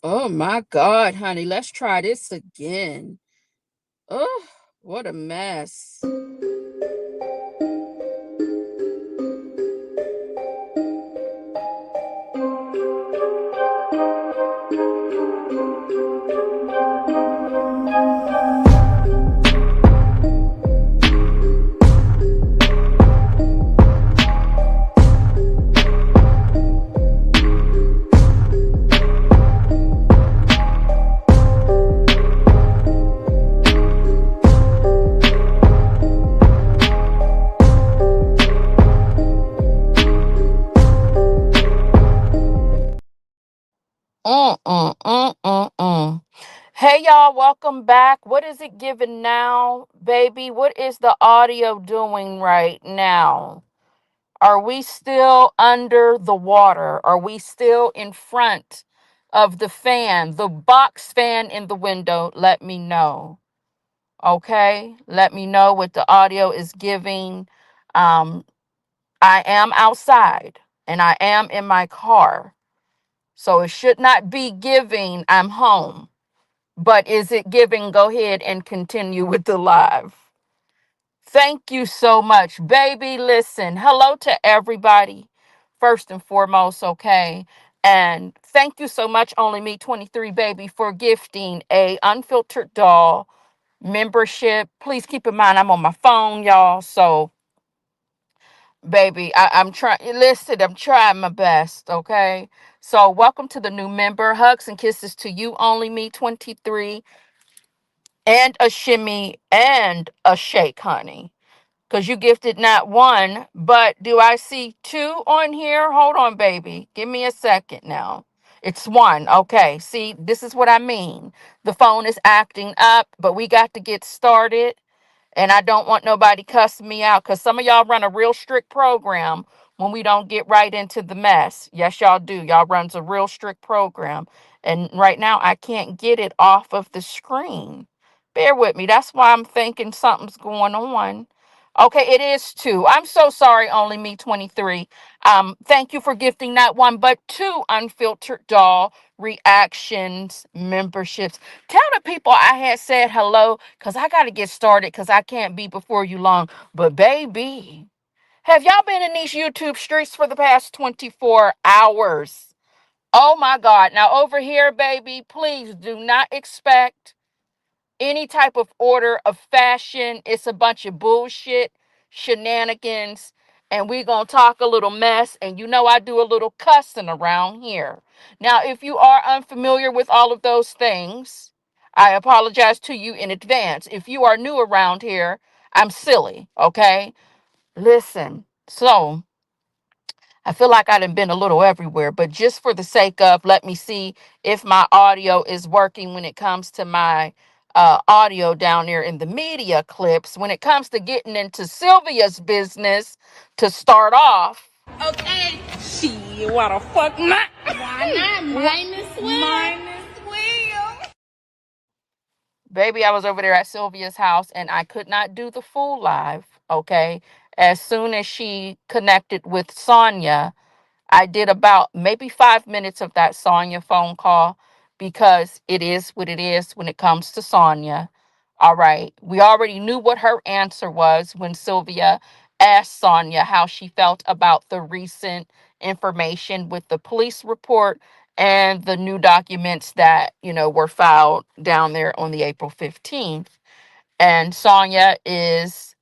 Oh my God, honey, let's try this again. Oh, what a mess. Mm, mm, mm, mm, mm. Hey y'all, welcome back. What is it giving now, baby? What is the audio doing right now? Are we still under the water? Are we still in front of the fan, the box fan in the window? Let me know. Okay? Let me know what the audio is giving. Um, I am outside and I am in my car. So it should not be giving I'm home. But is it giving? Go ahead and continue with the live. Thank you so much, baby. Listen, hello to everybody, first and foremost, okay? And thank you so much, Only Me 23, baby, for gifting a unfiltered doll membership. Please keep in mind, I'm on my phone, y'all. So, baby, I'm trying, listen, I'm trying my best, okay? So, welcome to the new member. Hugs and kisses to you, Only Me 23, and a shimmy and a shake, honey. Because you gifted not one, but do I see two on here? Hold on, baby. Give me a second now. It's one. Okay. See, this is what I mean. The phone is acting up, but we got to get started. And I don't want nobody cussing me out because some of y'all run a real strict program when we don't get right into the mess. Yes, y'all do. Y'all runs a real strict program. And right now I can't get it off of the screen. Bear with me. That's why I'm thinking something's going on. Okay, it is two. I'm so sorry, Only Me 23. Thank you for gifting not one but two unfiltered doll reactions memberships. Tell the people I had said hello because I got to get started because I can't be before you long. But, baby, have y'all been in these YouTube streets for the past 24 hours? Oh, my God. Now, over here, baby, please do not expect any type of order of fashion. It's a bunch of bullshit, shenanigans, and we gonna talk a little mess. And you know I do a little cussing around here. Now, if you are unfamiliar with all of those things, I apologize to you in advance. If you are new around here, I'm silly, okay? Listen, so I feel like I done been a little everywhere, but just for the sake of, let me see if my audio is working when it comes to my audio down there in the media clips. When it comes to getting into Sylvia's business to start off. Okay. She, why the fuck not? Why not? Minus Will. Minus Will. Baby, I was over there at Sylvia's house and I could not do the full live. Okay. As soon as she connected with Sonia, I did about maybe 5 minutes of that Sonia phone call because it is what it is when it comes to Sonia. All right. We already knew what her answer was when Sylvia asked Sonia how she felt about the recent information with the police report and the new documents that, were filed down there on the April 15th. And Sonia is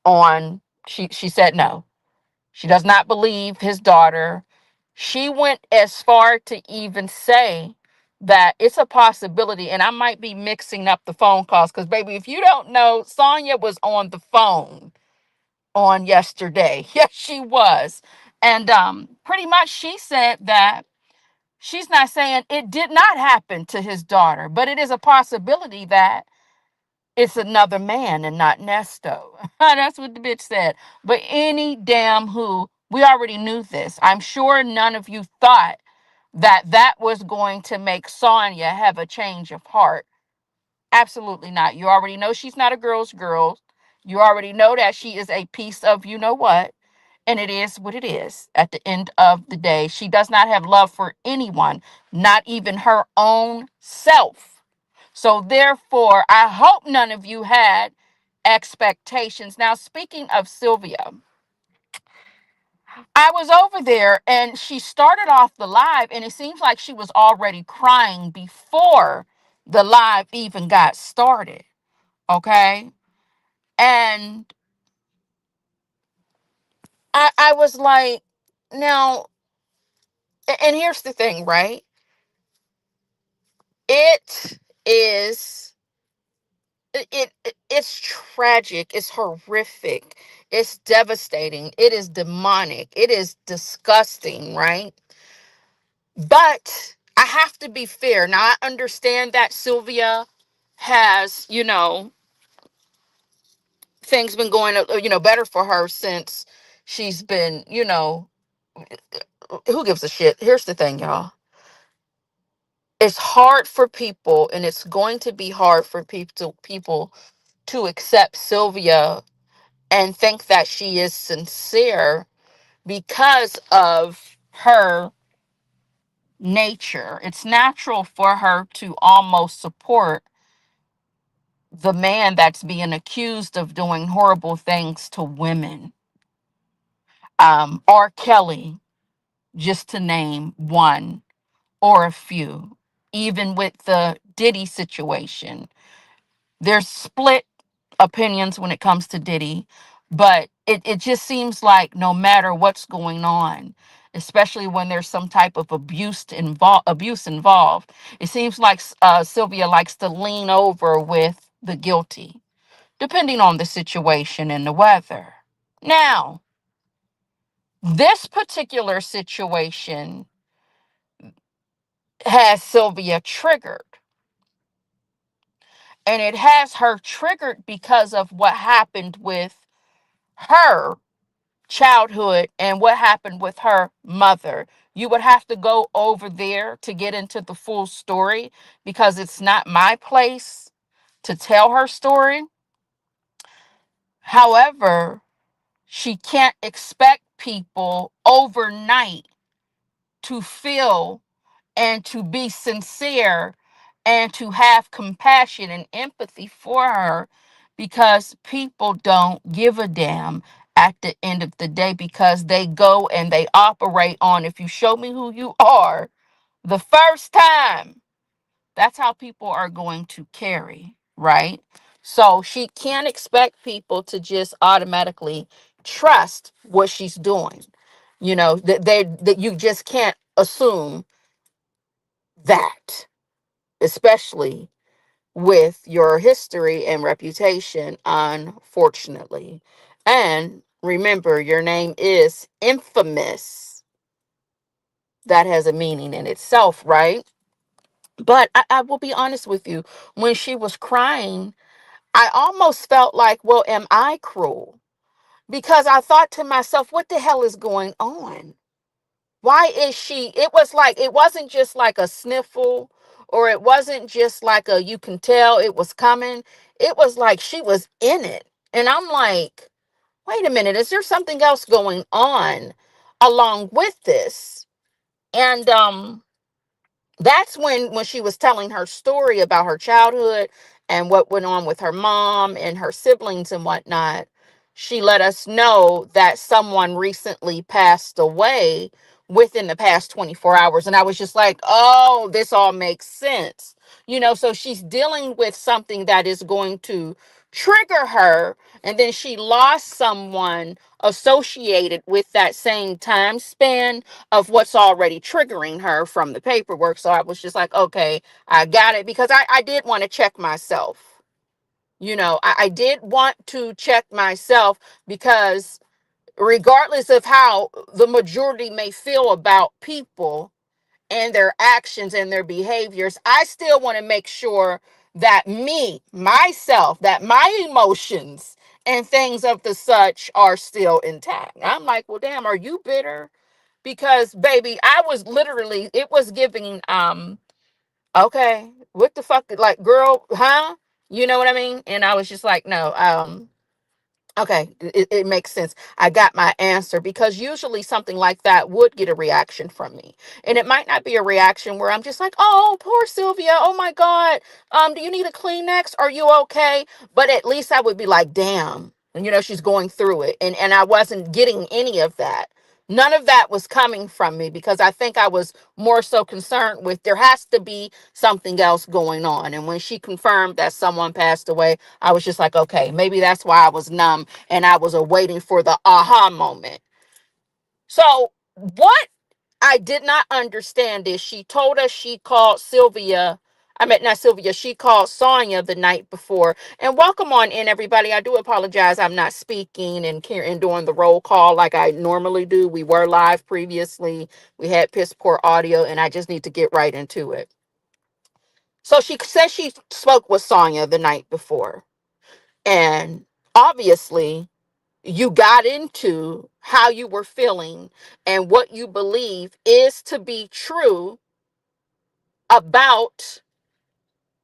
on, she said no. She does not believe his daughter. She went as far to even say that it's a possibility, and I might be mixing up the phone calls because, baby, if you don't know, Sonia was on the phone on yesterday. Yes, she was. And pretty much she said that she's not saying it did not happen to his daughter, but it is a possibility that it's another man and not Nesto. That's what the bitch said. But any damn who, we already knew this. I'm sure none of you thought that that was going to make Sonia have a change of heart. Absolutely not. You already know she's not a girl's girl. You already know that she is a piece of you know what. And it is what it is. At the end of the day, she does not have love for anyone, not even her own self. So, therefore, I hope none of you had expectations. Now, speaking of Sylvia, I was over there and she started off the live, and it seems like she was already crying before the live even got started. Okay. And I was like, now, and here's the thing, right? It is it's tragic, it's horrific, it's devastating, it is demonic, it is disgusting, right? But I have to be fair. Now I understand that Sylvia has, things been going better for her since she's been, who gives a shit? Here's the thing, y'all. It's hard for people, and it's going to be hard for people to accept Sylvia and think that she is sincere because of her nature. It's natural for her to almost support the man that's being accused of doing horrible things to women. R. Kelly, just to name one or a few. Even with the Diddy situation, there's split opinions when it comes to Diddy, but it just seems like no matter what's going on, especially when there's some type of abuse involved, it seems like Sylvia likes to lean over with the guilty, depending on the situation and the weather. Now, this particular situation has Sylvia triggered, and it has her triggered because of what happened with her childhood and what happened with her mother. You would have to go over there to get into the full story because it's not my place to tell her story. However, she can't expect people overnight to feel and to be sincere and to have compassion and empathy for her, because people don't give a damn at the end of the day, because they go and they operate on, if you show me who you are the first time, that's how people are going to carry, right? So she can't expect people to just automatically trust what she's doing. That you just can't assume that, especially with your history and reputation, unfortunately. And remember, your name is infamous. That has a meaning in itself, right? But I will be honest with you. When she was crying, I almost felt like, well, am I cruel? Because I thought to myself, what the hell is going on? Why is she? It was like, it wasn't just like a sniffle, or it wasn't just like a, you can tell it was coming. It was like she was in it. And I'm like, wait a minute, is there something else going on along with this? And that's when she was telling her story about her childhood and what went on with her mom and her siblings and whatnot. She let us know that someone recently passed away within the past 24 hours. And I was just like, oh, this all makes sense. So she's dealing with something that is going to trigger her. And then she lost someone associated with that same time span of what's already triggering her from the paperwork. So I was just like, okay, I got it, because I did want to check myself. I did want to check myself, because regardless of how the majority may feel about people and their actions and their behaviors, I still want to make sure that myself, that my emotions and things of the such are still intact. I'm like, well, damn, are you bitter? Because baby, I was literally, it was giving okay, what the fuck, like, girl, huh? You know what I mean? And I was just like, no, Okay, it makes sense. I got my answer because usually something like that would get a reaction from me. And it might not be a reaction where I'm just like, oh, poor Sylvia. Oh my God. Do you need a Kleenex? Are you okay? But at least I would be like, damn. And she's going through it. And I wasn't getting any of that. None of that was coming from me because I think I was more so concerned with there has to be something else going on. And when she confirmed that someone passed away, I was just like, okay, maybe that's why I was numb and I was awaiting for the aha moment. So, what I did not understand is she told us she called Sylvia. I mean, not Sylvia, she called Sonia the night before. And welcome on in, everybody. I do apologize. I'm not speaking and doing the roll call like I normally do. We were live previously. We had piss poor audio, and I just need to get right into it. So she said she spoke with Sonia the night before. And obviously, you got into how you were feeling and what you believe is to be true about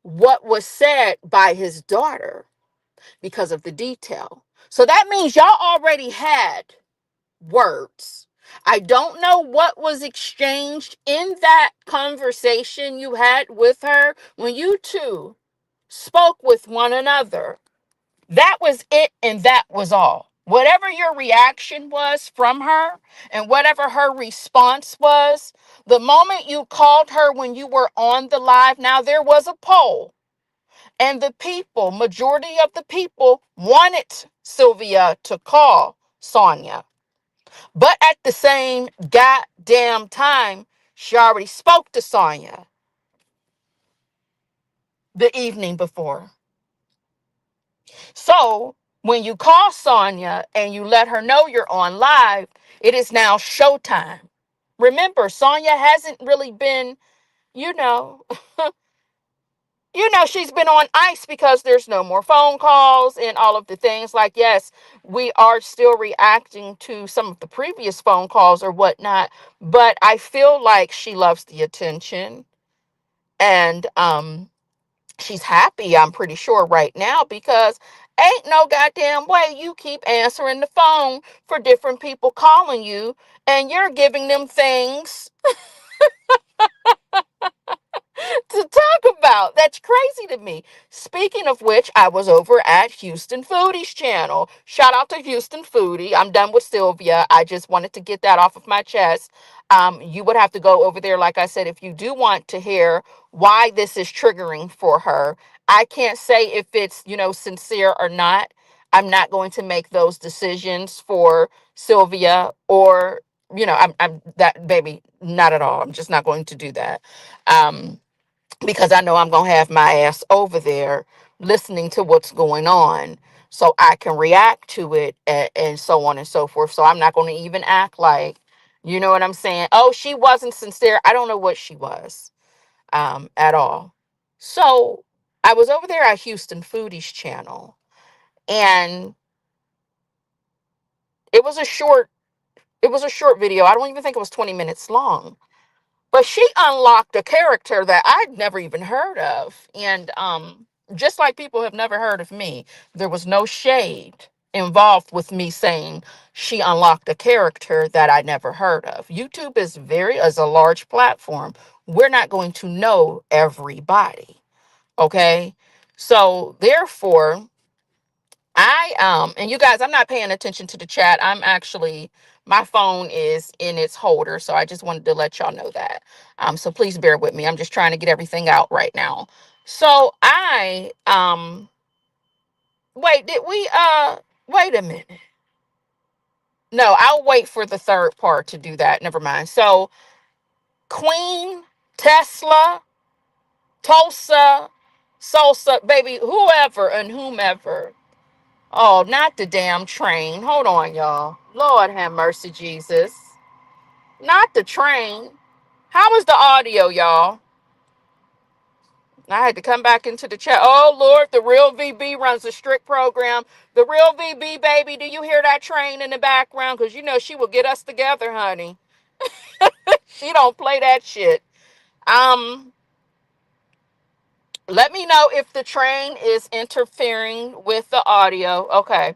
what was said by his daughter because of the detail. So that means y'all already had words. I don't know what was exchanged in that conversation you had with her when you two spoke with one another. That was it, and that was all. Whatever your reaction was from her and whatever her response was, the moment you called her when you were on the live, now there was a poll, and the people, majority of the people, wanted Sylvia to call Sonia. But at the same goddamn time, she already spoke to Sonia the evening before. So when you call Sonia and you let her know you're on live, it is now showtime. Remember, Sonia hasn't really been, you know, she's been on ice because there's no more phone calls and all of the things. Like, yes, we are still reacting to some of the previous phone calls or whatnot, but I feel like she loves the attention. And she's happy, I'm pretty sure, right now, because ain't no goddamn way you keep answering the phone for different people calling you and you're giving them things to talk about. That's crazy to me. Speaking of which, I was over at Houston Foodie's channel. Shout out to Houston Foodie. I'm done with Sylvia. I just wanted to get that off of my chest. You would have to go over there, like I said, if you do want to hear why this is triggering for her. I can't say if it's, sincere or not. I'm not going to make those decisions for Sylvia or, I'm that baby, not at all. I'm just not going to do that. Because I know I'm going to have my ass over there listening to what's going on so I can react to it and so on and so forth. So I'm not going to even act like, you know what I'm saying? Oh, she wasn't sincere. I don't know what she was at all. So I was over there at Houston Foodie's channel, and it was a short video. I don't even think it was 20 minutes long. But she unlocked a character that I'd never even heard of. And just like people have never heard of me, there was no shade involved with me saying she unlocked a character that I never heard of. YouTube is a large platform. We're not going to know everybody. Okay. So therefore, and you guys, I'm not paying attention to the chat. My phone is in its holder, so I just wanted to let y'all know that. So please bear with me. I'm just trying to get everything out right now. So wait, did we wait a minute. No, I'll wait for the third part to do that. Never mind. So Queen, Tesla, Tulsa, Salsa, baby, whoever and whomever. Oh, not the damn train. Hold on, y'all. Lord have mercy, Jesus. Not the train. How is the audio, y'all? I had to come back into the chat. Oh, Lord, the real VB runs a strict program. The real VB, baby, do you hear that train in the background? Because you know she will get us together, honey. She don't play that shit. Um, Let me know if the train is interfering with the audio. Okay.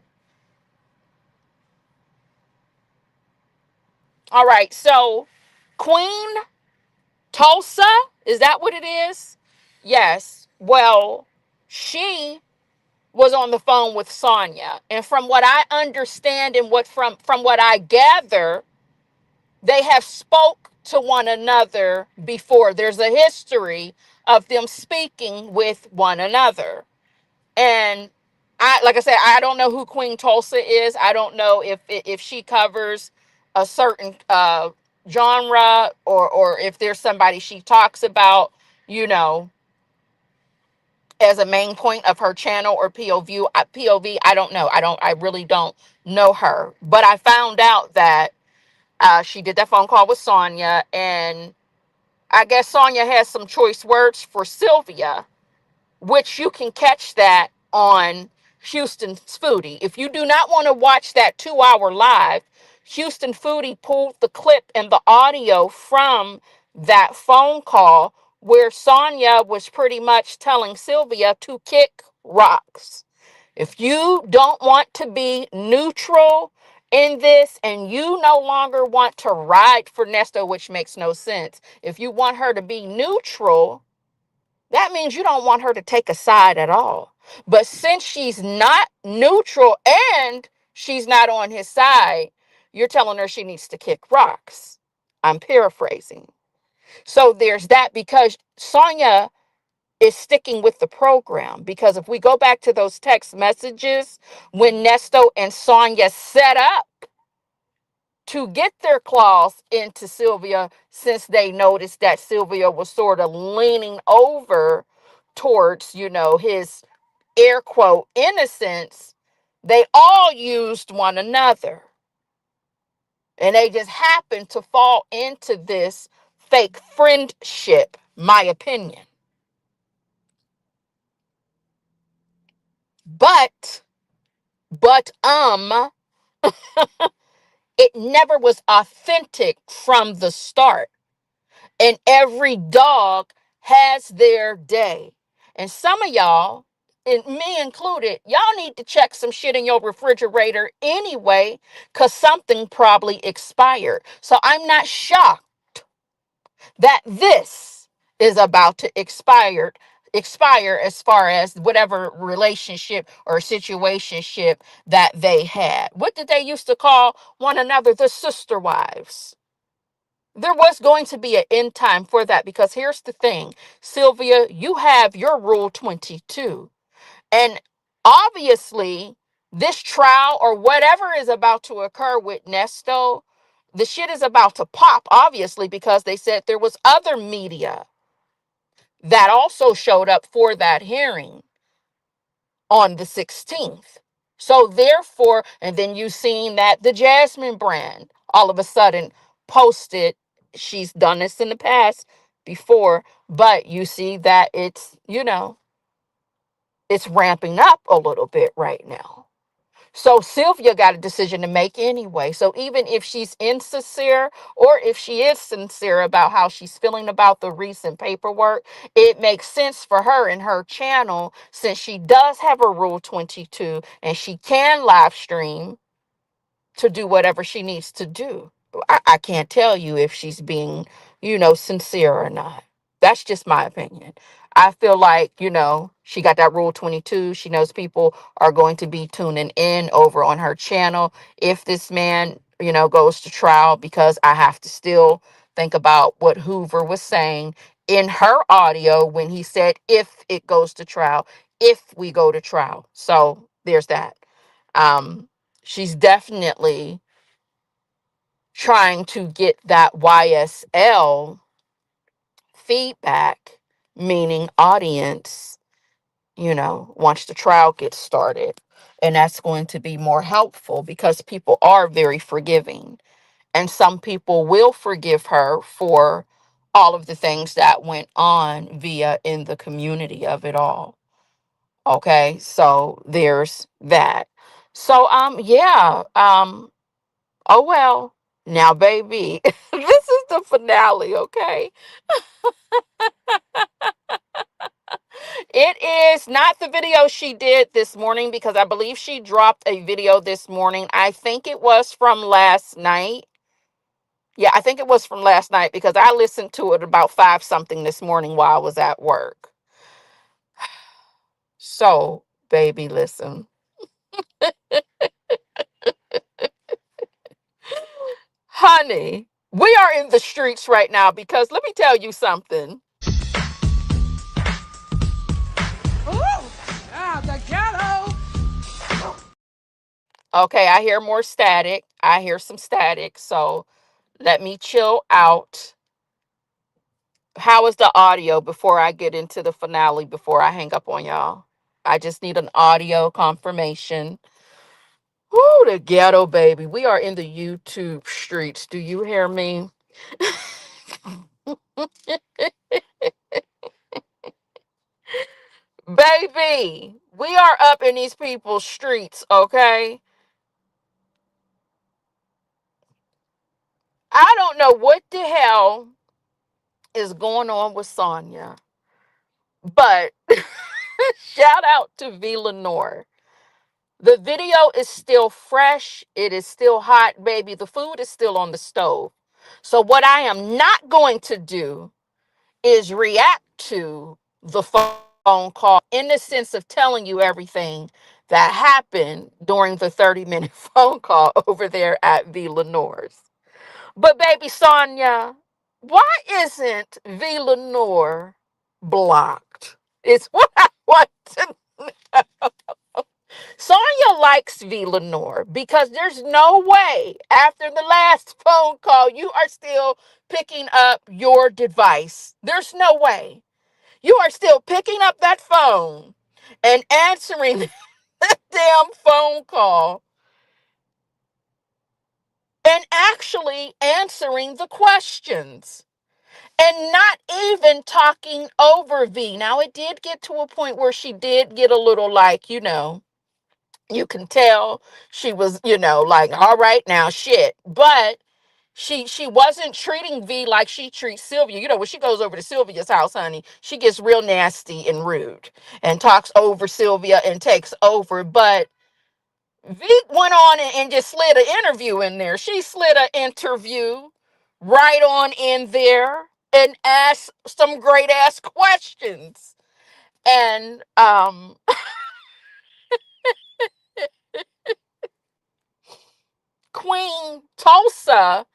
All right. So Queen Tulsa, is that what it is? Yes. Well, she was on the phone with Sonia. And from what I understand and what from what I gather, they have spoke to one another before. There's a history of them speaking with one another. And like I said, I don't know who Queen Tulsa is. I don't know if she covers a certain genre, or if there's somebody she talks about, you know, as a main point of her channel or POV. I don't know. I really don't know her. But I found out that she did that phone call with Sonia, and I guess Sonia has some choice words for Sylvia, which you can catch that on Houston's Foodie. If you do not want to watch that 2-hour live, Houston Foodie pulled the clip and the audio from that phone call where Sonia was pretty much telling Sylvia to kick rocks. If you don't want to be neutral in this and you no longer want to ride for Nesto, which makes no sense, if you want her to be neutral, that means you don't want her to take a side at all. But since she's not neutral and she's not on his side, you're telling her she needs to kick rocks. I'm paraphrasing. So there's that, because Sonia is sticking with the program. Because if we go back to those text messages when Nesto and Sonia set up to get their claws into Sylvia, since they noticed that Sylvia was sort of leaning over towards, his air quote innocence, they all used one another. And they just happened to fall into this fake friendship, my opinion. But, but, it never was authentic from the start. And every dog has their day. And some of y'all, and me included, y'all need to check some shit in your refrigerator anyway, because something probably expired. So I'm not shocked that this is about to expire as far as whatever relationship or situationship that they had. What did they used to call one another? The sister wives. There was going to be an end time for that, because here's the thing, Sylvia, you have your Rule 22. And obviously, this trial or whatever is about to occur with Nesto, the shit is about to pop, obviously, because they said there was other media that also showed up for that hearing on the 16th. So therefore, and then you seen that the Jasmine brand all of a sudden posted, she's done this in the past before, but you see that it's ramping up a little bit right now. So Sylvia got a decision to make anyway. So even if she's insincere, or if she is sincere about how she's feeling about the recent paperwork, it makes sense for her and her channel, since she does have a Rule 22 and she can live stream, to do whatever she needs to do. I can't tell you if she's being, sincere or not. That's just my opinion. I feel like, she got that Rule 22. She knows people are going to be tuning in over on her channel if this man, goes to trial, because I have to still think about what Hoover was saying in her audio when he said, if it goes to trial, if we go to trial. So there's that. She's definitely trying to get that YSL feedback, meaning audience, once the trial gets started. And that's going to be more helpful, because people are very forgiving. And some people will forgive her for all of the things that went on via in the community of it all. Okay, so there's that. So yeah, oh well. Now, baby, this is the finale, okay? It is not the video she did this morning, because I believe she dropped a video this morning. I think it was from last night. Yeah, I think it was from last night because I listened to it about 5 something this morning while I was at work. So, baby, listen. Honey, we are in the streets right now because let me tell you something. Ooh, the ghetto. Okay, I hear more static. I hear some static. So let me chill out. How is the audio before I get into the finale, before I hang up on y'all? I just need an audio confirmation. Whoo, the ghetto, baby. We are in the YouTube streets. Do you hear me? Baby, we are up in these people's streets, okay? I don't know what the hell is going on with Sonia, but shout out to Lenor. The video is still fresh. It is still hot, baby. The food is still on the stove. So, what I am not going to do is react to the phone call in the sense of telling you everything that happened during the 30-minute phone call over there at Lenor's. But baby Sonia, why isn't Lenor blocked? It's what I want to know. Sonia likes Lenor because there's no way after the last phone call you are still picking up your device. There's no way. You are still picking up that phone and answering that damn phone call and actually answering the questions and not even talking over V. Now, it did get to a point where she did get a little like, you can tell she was, like, all right now, shit. But she wasn't treating V like she treats Sylvia. When she goes over to Sylvia's house, honey, she gets real nasty and rude and talks over Sylvia and takes over. But V went on and just slid an interview in there. She slid an interview right on in there and asked some great ass questions. And Queen Tulsa,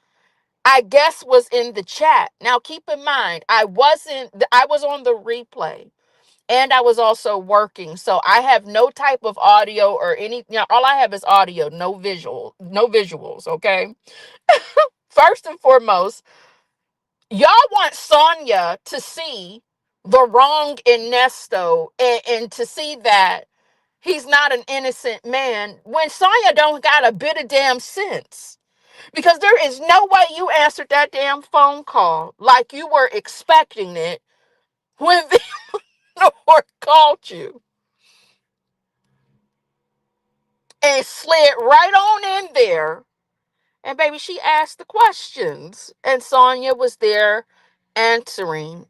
I guess, was in the chat. Now keep in mind, I was on the replay and I was also working. So I have no type of audio or any, all I have is audio, no visuals, okay? First and foremost, y'all want Sonia to see the wrong in Nesto and to see that he's not an innocent man when Sonia don't got a bit of damn sense. Because there is no way you answered that damn phone call like you were expecting it when Lenore called you and slid right on in there. And baby, she asked the questions and Sonia was there answering.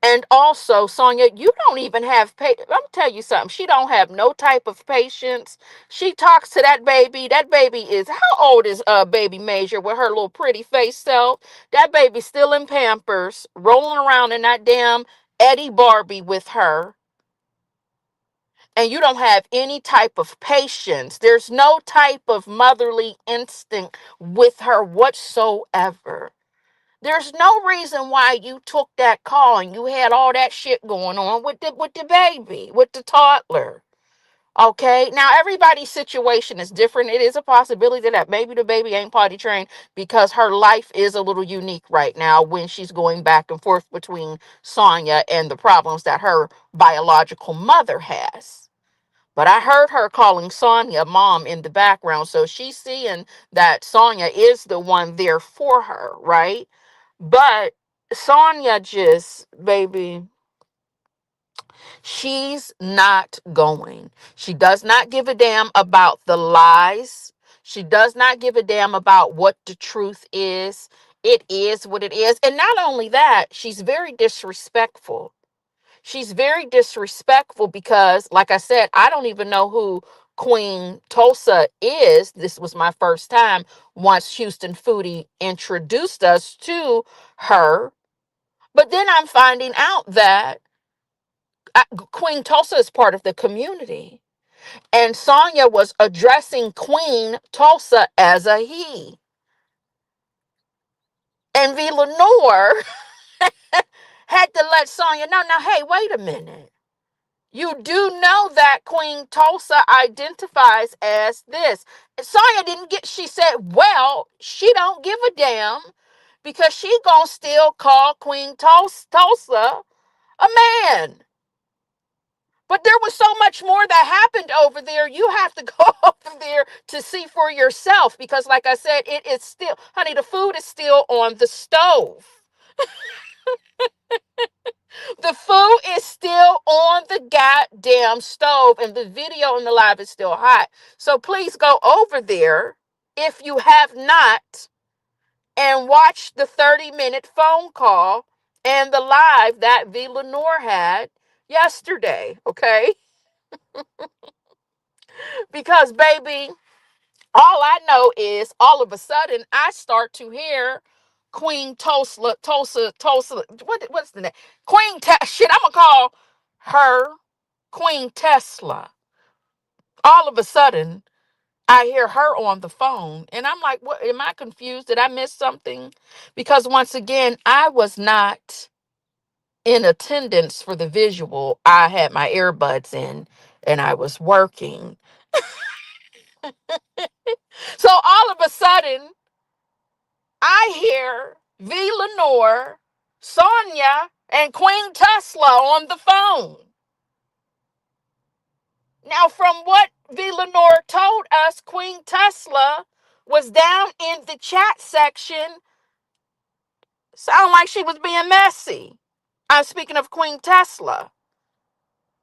And also, Sonia, you don't even have I'm gonna tell you something. She don't have no type of patience. She talks to that baby. That baby is, how old is baby Major with her little pretty face self? That baby still in Pampers, rolling around in that damn Eddie Barbie with her. And you don't have any type of patience. There's no type of motherly instinct with her whatsoever. There's no reason why you took that call and you had all that shit going on with the baby, with the toddler. Okay, now everybody's situation is different. It is a possibility that maybe the baby ain't potty trained because her life is a little unique right now when she's going back and forth between Sonia and the problems that her biological mother has. But I heard her calling Sonia mom in the background, so she's seeing that Sonia is the one there for her, right? But Sonia just, baby, she's not going. She does not give a damn about the lies. She does not give a damn about what the truth is. It is what it is. And not only that, she's very disrespectful. She's very disrespectful because, like I said, I don't even know who Queen Tulsa is. This was my first time once Houston Foodie introduced us to her. But then I'm finding out that Queen Tulsa is part of the community. And Sonia was addressing Queen Tulsa as a he. And V. Lenor had to let Sonia know, now, hey, wait a minute. You do know that Queen Tulsa identifies as this. Sonya didn't get, she said, well, she don't give a damn because she gonna still call Queen Tulsa a man. But there was so much more that happened over there. You have to go over there to see for yourself because, like I said, it is still, honey, the food is still on the stove. The food is still on the goddamn stove and the video and the live is still hot. So please go over there if you have not and watch the 30-minute phone call and the live that V. Lenore had yesterday, okay? Because, baby, all I know is all of a sudden I start to hear Queen Tulsa, what's the name? Shit, I'm going to call her Queen Tesla. All of a sudden, I hear her on the phone. And I'm like, what? Am I confused? Did I miss something? Because once again, I was not in attendance for the visual. I had my earbuds in and I was working. So all of a sudden, I hear V. Lenore, Sonia, and Queen Tesla on the phone. Now, from what V. Lenore told us, Queen Tesla was down in the chat section. Sound like she was being messy. I'm speaking of Queen Tesla.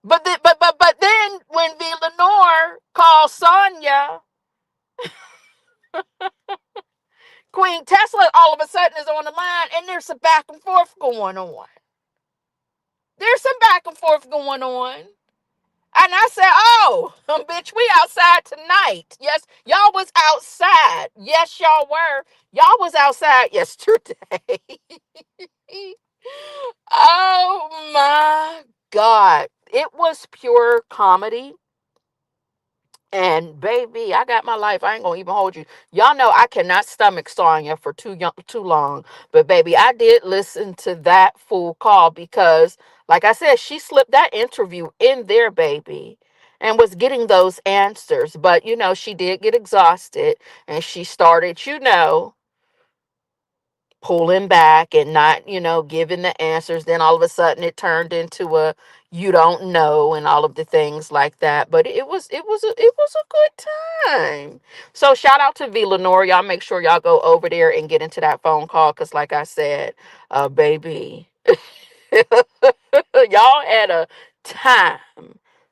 But then when V. Lenore called Sonia, Queen Tesla all of a sudden is on the line and there's some back and forth going on. There's some back and forth going on. And I said, oh, bitch, we outside tonight. Yes, y'all was outside. Yes, y'all were. Y'all was outside yesterday. Oh, my God. It was pure comedy. And baby, I got my life. I ain't gonna even hold you. Y'all know I cannot stomach Sonya for too long. But baby, I did listen to that full call because, like I said, she slipped that interview in there, baby, and was getting those answers. But she did get exhausted, and she started, pulling back and not, giving the answers. Then all of a sudden it turned into a you don't know and all of the things like that. But it was a good time. So shout out to V. Lenore. Y'all make sure y'all go over there and get into that phone call. Cause like I said, baby, y'all had a time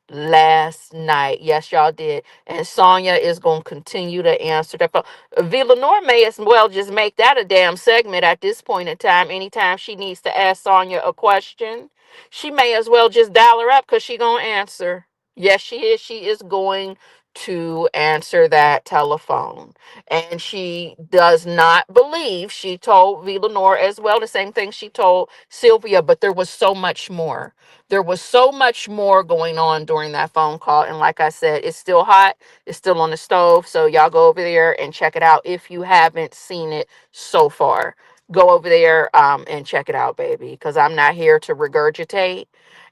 last night. Yes, y'all did. And Sonya is going to continue to answer that phone. Villanor may as well just make that a damn segment at this point in time. Anytime she needs to ask Sonya a question, she may as well just dial her up because she going to answer. Yes, she is. She is going to answer that telephone. And she does not believe, she told Villanor as well, the same thing she told Sylvia, but there was so much more. There was so much more going on during that phone call. And like I said, it's still hot. It's still on the stove. So y'all go over there and check it out if you haven't seen it so far. Go over there and check it out, baby, because I'm not here to regurgitate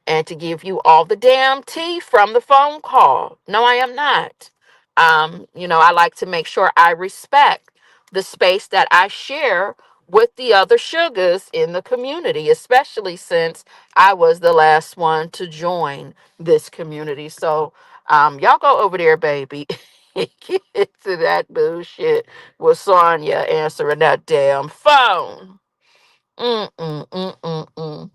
and to give you all the damn tea from the phone call. No, I am not. I like to make sure I respect the space that I share with the other sugars in the community, especially since I was the last one to join this community. So, y'all go over there, baby. Get to that bullshit with Sonya answering that damn phone. Mm-mm-mm-mm-mm.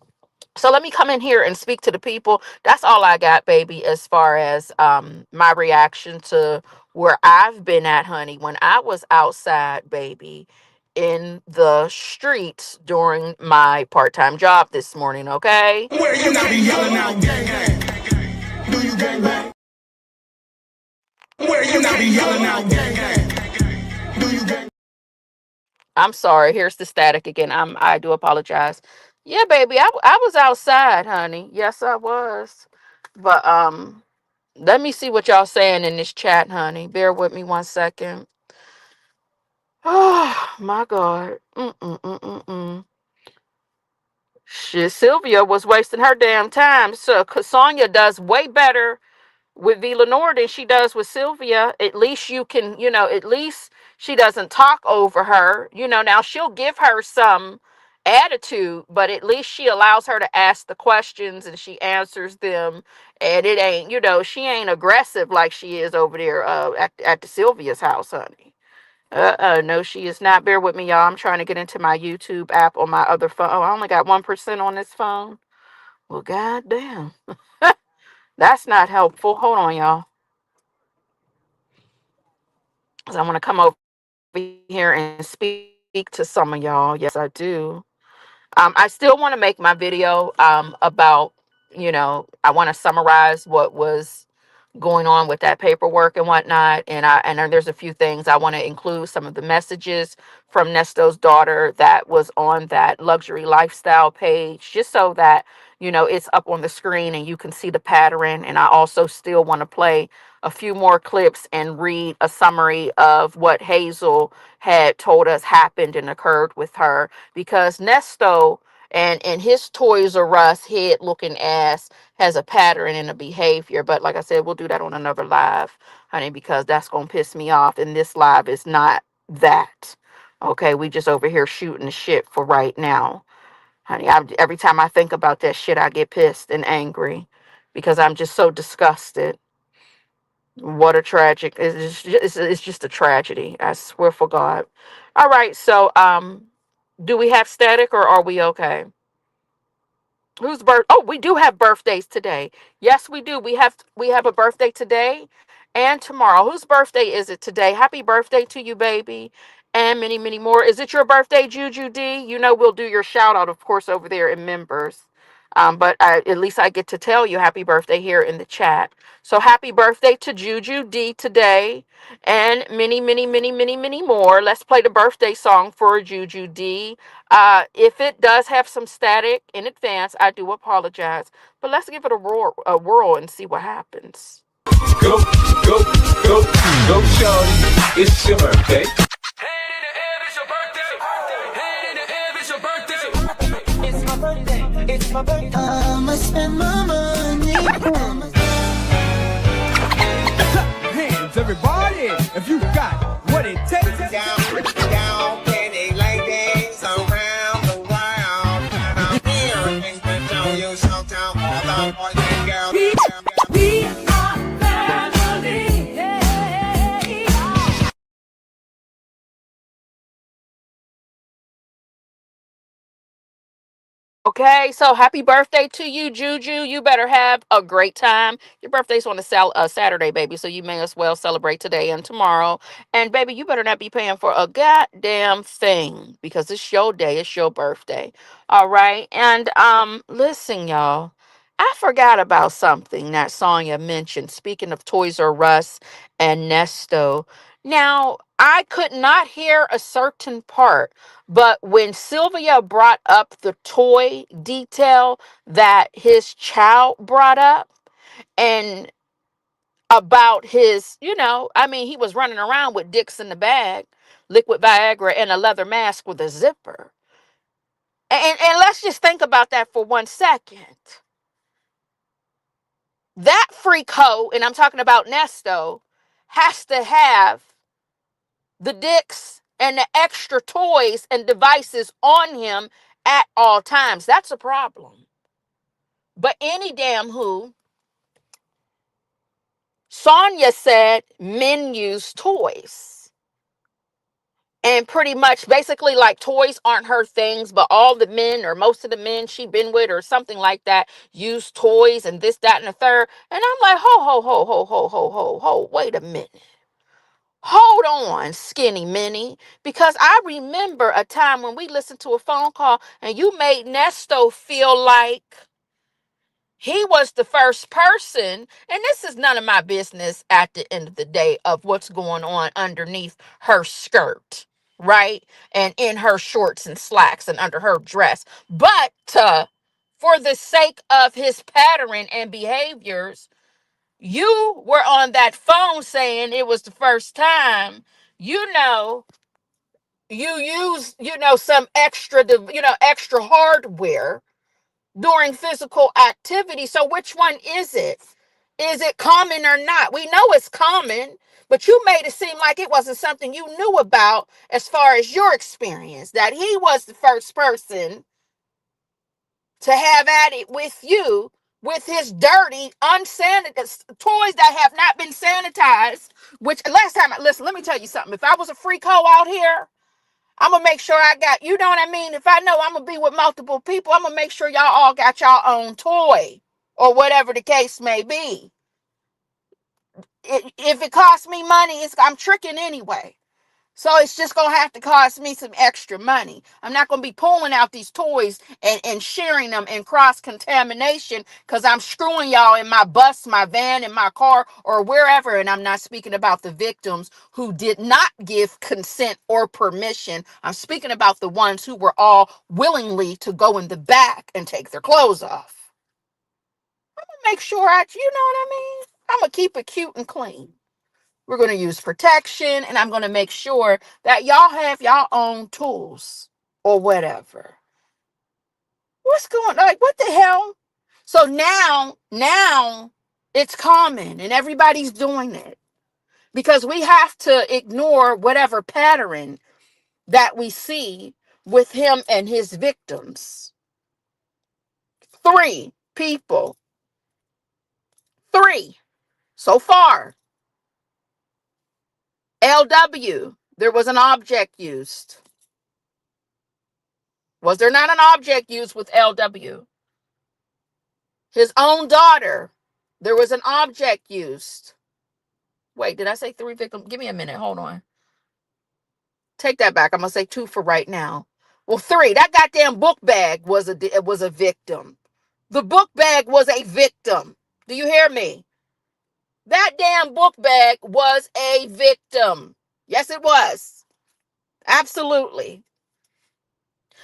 So let me come in here and speak to the people. That's all I got, baby, as far as my reaction to where I've been at, honey, when I was outside, baby, in the streets during my part-time job this morning, okay? Where you not be yelling out gang gang? Do you gang bang? Where you not be yelling out gang gang? Do you gang? I'm sorry. Here's the static again. I do apologize. Yeah, baby. I was outside, honey. Yes, I was. But let me see what y'all saying in this chat, honey. Bear with me 1 second. Oh my God. Mm-mm-mm-mm-mm. Shit, Sylvia was wasting her damn time. So, 'cause Sonia does way better with V. Lenor than she does with Sylvia. At least you can, at least she doesn't talk over her. Now she'll give her some attitude, but at least she allows her to ask the questions and she answers them. And it ain't, she ain't aggressive like she is over there at the Sylvia's house, honey. No, she is not. Bear with me, y'all. I'm trying to get into my YouTube app on my other phone. Oh, I only got 1% on this phone. Well, goddamn. That's not helpful. Hold on, y'all. 'Cause I want to come over here and speak to some of y'all. Yes, I do. I still want to make my video about, I want to summarize what was going on with that paperwork and whatnot. And there's a few things I want to include, some of the messages from Nesto's daughter that was on that luxury lifestyle page, just so that it's up on the screen and you can see the pattern. And I also still want to play a few more clips and read a summary of what Hazel had told us happened and occurred with her, because Nesto and his Toys R Us head looking ass has a pattern and a behavior. But like I said, we'll do that on another live, honey, because that's gonna piss me off. And this live is not that. Okay, we just over here shooting the shit for right now, honey. Every time I think about that shit, I get pissed and angry because I'm just so disgusted. What a tragic! It's just a tragedy. I swear for God. All right, so do we have static or are we okay? Whose birth? Oh, we do have birthdays today. Yes, we do. We have a birthday today and tomorrow. Whose birthday is it today? Happy birthday to you, baby, and many, many more. Is it your birthday, Juju D? We'll do your shout out, of course, over there in members. But at least I get to tell you happy birthday here in the chat. So happy birthday to Juju D today, and many, many, many, many, many more. Let's play the birthday song for Juju D. If it does have some static in advance, I do apologize. But let's give it a whirl and see what happens. Go, go, go, go, shorty. It's your birthday. Hand in the air, it's your birthday. Hand in the air, it's your birthday. It's my birthday. It's my birthday. I'ma spend my money. Hands, everybody, if you got what it takes. Down, penny ladies around the world. I'm here, things that show you sometimes all the boys and girls. We are family. Okay, so happy birthday to you, Juju. You better have a great time. Your birthday's on a Saturday, baby, so you may as well celebrate today and tomorrow. And baby, you better not be paying for a goddamn thing because it's your day, it's your birthday. All right, and listen, y'all. I forgot about something that Sonia mentioned. Speaking of Toys R Us and Nesto, now I could not hear a certain part. But when Sylvia brought up the toy detail that his child brought up, and about his, he was running around with dicks in the bag, liquid Viagra, and a leather mask with a zipper. And let's just think about that for 1 second. That freak hoe, and I'm talking about Nesto, has to have the dicks and the extra toys and devices on him at all times. That's a problem. But any damn who, Sonia said men use toys. And pretty much basically like toys aren't her things, but all the men or most of the men she been with or something like that use toys and this, that, and the third. And I'm like, ho, ho, ho, ho, ho, ho, ho, ho, wait a minute. Hold on, skinny Minnie, because I remember a time when we listened to a phone call and you made Nesto feel like He was the first person, and this is none of my business at the end of the day of what's going on underneath her skirt, right? And in her shorts and slacks and under her dress. But for the sake of his pattern and behaviors, you were on that phone saying it was the first time, you know, you use, some extra hardware during physical activity. So which one is it? Is it common or not? We know it's common, but you made it seem like it wasn't something you knew about as far as your experience, that he was the first person to have at it with you with his dirty, unsanitized toys that have not been sanitized. Which last time, listen, let me tell you something. If I was a freak hoe out here, I'm gonna make sure I got, you know what I mean? If I know I'm gonna be with multiple people, I'm gonna make sure y'all all got y'all own toy or whatever the case may be. If it costs me money, I'm tricking anyway. So it's just going to have to cost me some extra money. I'm not going to be pulling out these toys and sharing them in cross-contamination because I'm screwing y'all in my bus, my van, in my car, or wherever. And I'm not speaking about the victims who did not give consent or permission. I'm speaking about the ones who were all willingly to go in the back and take their clothes off. I'm going to make sure you know what I mean? I'm going to keep it cute and clean. We're going to use protection, and I'm going to make sure that y'all have y'all own tools or whatever. What's going on? Like, what the hell? So now it's common and everybody's doing it because we have to ignore whatever pattern that we see with him and his victims. 3 people. 3 so far. LW, there was an object used. Was there not an object used with LW? His own daughter, there was an object used. Wait, did I say 3 victims? Give me a minute. Hold on. Take that back. I'm going to say 2 for right now. Well, 3. That goddamn book bag was a victim. The book bag was a victim. Do you hear me? That damn book bag was a victim. Yes, it was. Absolutely.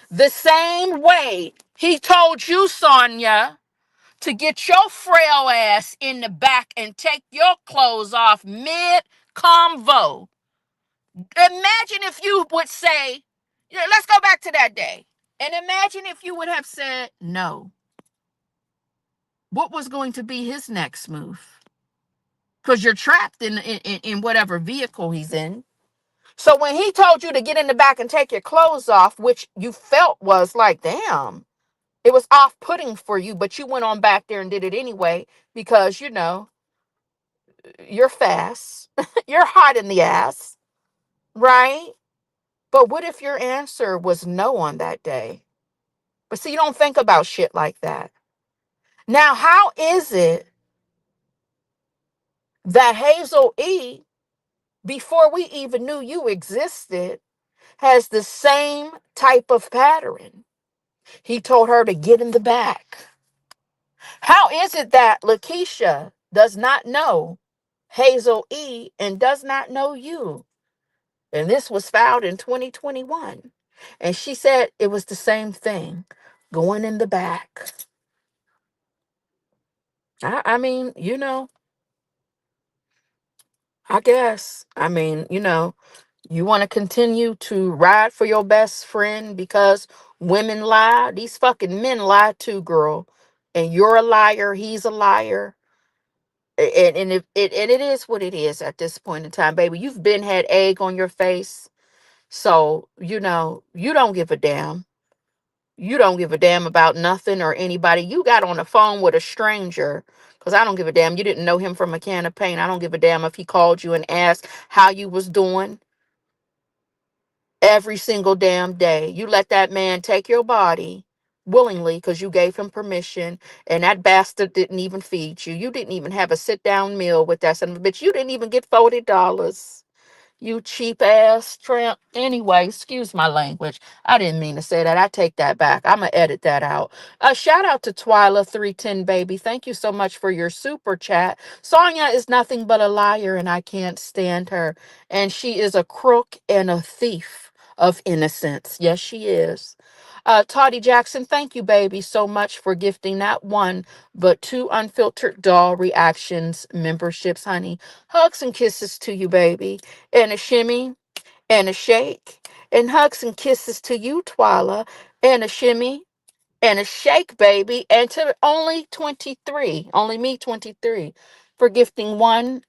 The same way he told you, Sonia, to get your frail ass in the back and take your clothes off mid-convo. Imagine if you would say, let's go back to that day. And imagine if you would have said no. What was going to be his next move? Because you're trapped in whatever vehicle he's in. So when he told you to get in the back and take your clothes off, which you felt was like, damn, it was off-putting for you, but you went on back there and did it anyway because, you're fast. You're hot in the ass, right? But what if your answer was no on that day? But see, you don't think about shit like that. Now, how is it that Hazel E, before we even knew you existed, has the same type of pattern? He told her to get in the back. How is it that Lakeisha does not know Hazel E and does not know you? And this was filed in 2021. And she said it was the same thing, going in the back. I mean, I guess. I mean, you want to continue to ride for your best friend because women lie? These fucking men lie too, girl. And you're a liar. He's a liar. And it is what it is at this point in time, baby. You've been had egg on your face. So, you don't give a damn. You don't give a damn about nothing or anybody. You got on the phone with a stranger because I don't give a damn. You didn't know him from a can of paint. I don't give a damn if he called you and asked how you was doing every single damn day. You let that man take your body willingly because you gave him permission, and that bastard didn't even feed you. You didn't even have a sit-down meal with that son of a bitch. You didn't even get $40. You cheap ass tramp. Anyway, excuse my language. I didn't mean to say that. I take that back. I'm going to edit that out. Shout out to Twyla310, baby. Thank you so much for your super chat. Sonia is nothing but a liar, and I can't stand her. And she is a crook and a thief of innocence. Yes, she is. Toddy Jackson, thank you, baby, so much for gifting not one, but two unfiltered doll reactions memberships, honey. Hugs and kisses to you, baby. And a shimmy and a shake. And hugs and kisses to you, Twyla. And a shimmy and a shake, baby. And to only 23, only me 23, for gifting one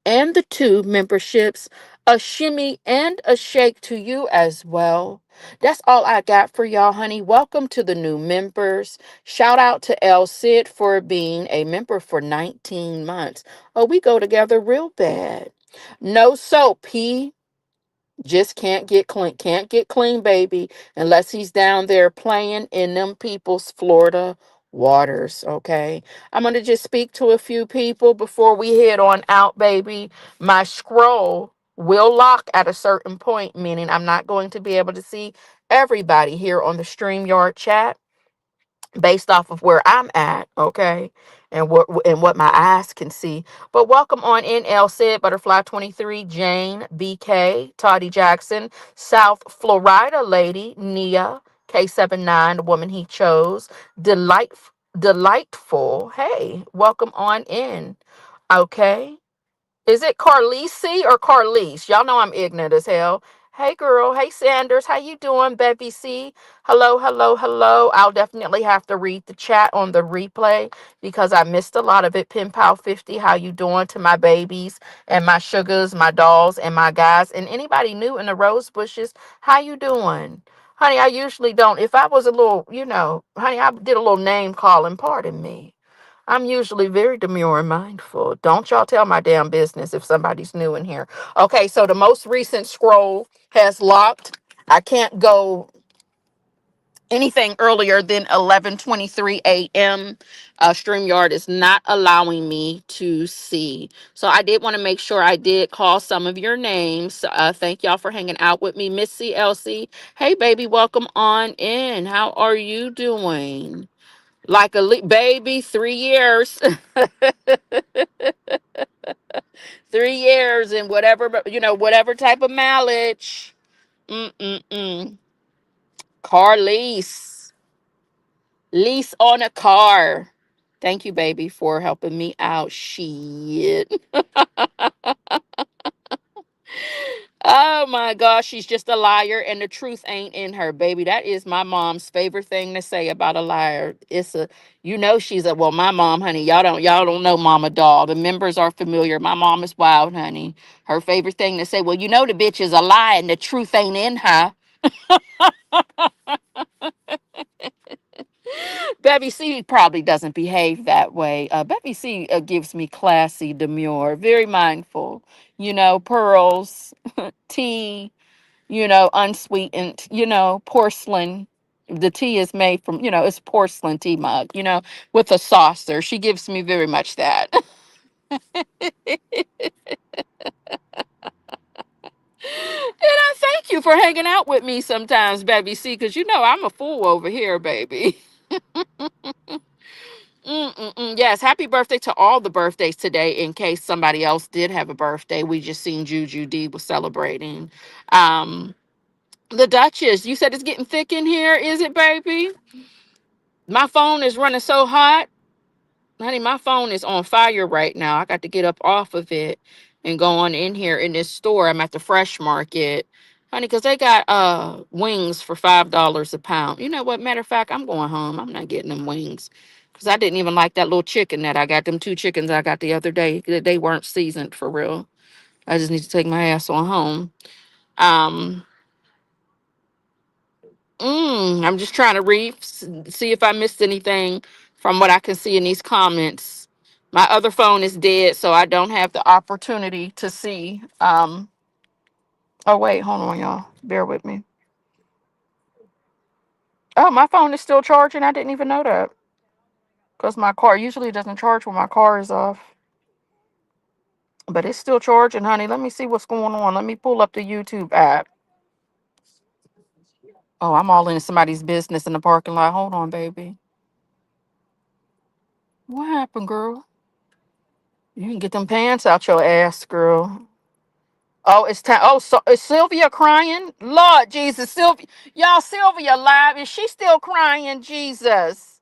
and the two memberships, a shimmy and a shake to you as well. That's all I got for y'all, honey. Welcome to the new members. Shout out to El Cid for being a member for 19 months. Oh, we go together real bad. No soap, P. Just can't get clean, baby, unless he's down there playing in them people's Florida waters. Okay. I'm gonna just speak to a few people before we head on out, baby. My scroll will lock at a certain point, meaning I'm not going to be able to see everybody here on the StreamYard chat based off of where I'm at, okay, and what my eyes can see. But welcome on in, L said, Butterfly 23, Jane, BK, Toddy Jackson, South Florida lady, Nia, K79, the woman he chose, delightful. Hey, welcome on in. Okay. Is it Carlisi or Carlise? Y'all know I'm ignorant as hell. Hey girl, hey Sanders, how you doing, Bevy C? Hello, hello, hello. I'll definitely have to read the chat on the replay because I missed a lot of it. Pen Pal 50, how you doing to my babies and my sugars, my dolls and my guys, and anybody new in the rose bushes? How you doing? Honey, I usually don't. If I was a little, honey, I did a little name calling, pardon me. I'm usually very demure and mindful. Don't y'all tell my damn business if somebody's new in here. Okay, so the most recent scroll has locked. I can't go anything earlier than 11:23 a.m. StreamYard is not allowing me to see. So I did want to make sure I did call some of your names. Thank y'all for hanging out with me. Missy Elsie. Hey, baby, welcome on in. How are you doing? Like a baby, 3 years. 3 years and whatever, whatever type of mileage. Mm-mm-mm. Car lease. Lease on a car. Thank you, baby, for helping me out. Shit. Oh my gosh, she's just a liar and the truth ain't in her, baby. That is my mom's favorite thing to say about a liar. She's well, my mom, honey, y'all don't know Mama Doll. The members are familiar. My mom is wild, honey. Her favorite thing to say, well, the bitch is a lie and the truth ain't in her. Bevy C probably doesn't behave that way. Bevy C gives me classy demure, very mindful, pearls, tea, unsweetened, porcelain. The tea is made from, it's porcelain tea mug, with a saucer. She gives me very much that. And I thank you for hanging out with me sometimes, baby C, because I'm a fool over here, baby. Mm-mm-mm. Yes, happy birthday to all the birthdays today. In case somebody else did have a birthday, we just seen Juju D was celebrating. Um, the Duchess, you said it's getting thick in here, is it, baby? My phone is running so hot. Honey, my phone is on fire right now. I got to get up off of it and go on in here in this store. I'm at the Fresh Market. Honey, because they got wings for $5 a pound. You know what? Matter of fact, I'm going home. I'm not getting them wings. Because I didn't even like that little chicken that I got. Them two chickens I got the other day. They weren't seasoned for real. I just need to take my ass on home. Um, I'm just trying to read, see if I missed anything from what I can see in these comments. My other phone is dead, so I don't have the opportunity to see. Oh wait, hold on, y'all. Bear with me. Oh, my phone is still charging. I didn't even know that because my car usually doesn't charge when my car is off. But it's still charging, honey. Let me see what's going on. Let me pull up the YouTube app. Oh, I'm all in somebody's business in the parking lot. Hold on, baby. What happened, girl? You can get them pants out your ass, girl. Oh, it's time. Oh, so is Sylvia crying? Lord Jesus, Sylvia, y'all, Sylvia live. Is she still crying? Jesus.